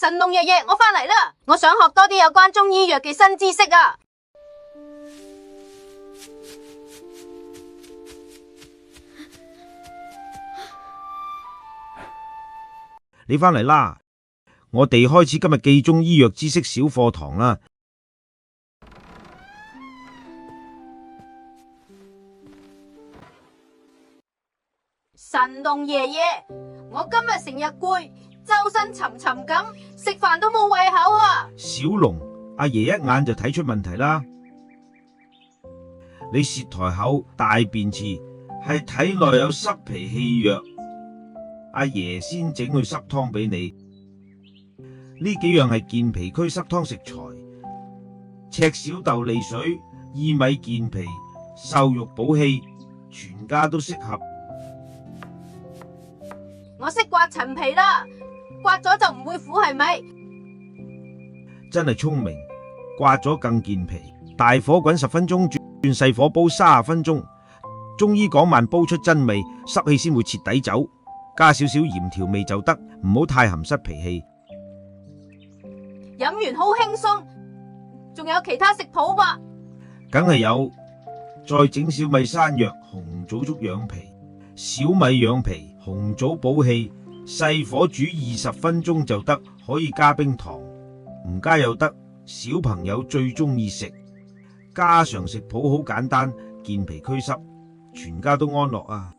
神龍爺爺，我返嚟啦！我想學多啲有關中醫藥嘅新知識啊！你返嚟啦，我哋開始今日記中醫藥知識小課堂啦。神龍爺爺，我今日成日攰，周身沉沉咁，食飯都冇胃口啊！小龍，阿爺一眼就睇出問題啦。你舌苔厚、大便遲，係體內有濕脾氣弱。阿爺先整去濕湯俾你，呢幾樣係健脾驅濕湯食材：赤小豆利水、薏米健脾、瘦肉補氣，全家都適合。我識刮陳皮啦，刮咗就唔會苦，係咪？真係聰明，刮咗更健脾。大火滾10分鐘，轉細火煲30分鐘。中醫講慢煲出真味，濕氣先會徹底走。加少少鹽調味就得，唔好太含濕脾氣。飲完好輕鬆，仲有其他食譜嘛？梗係有，再整小米山藥、紅棗粥養脾。小米養脾，紅棗補氣，細火煮20分鐘就得，可以加冰糖，唔加又得。小朋友最中意食，家常食譜好簡單，健脾驅濕，全家都安樂啊！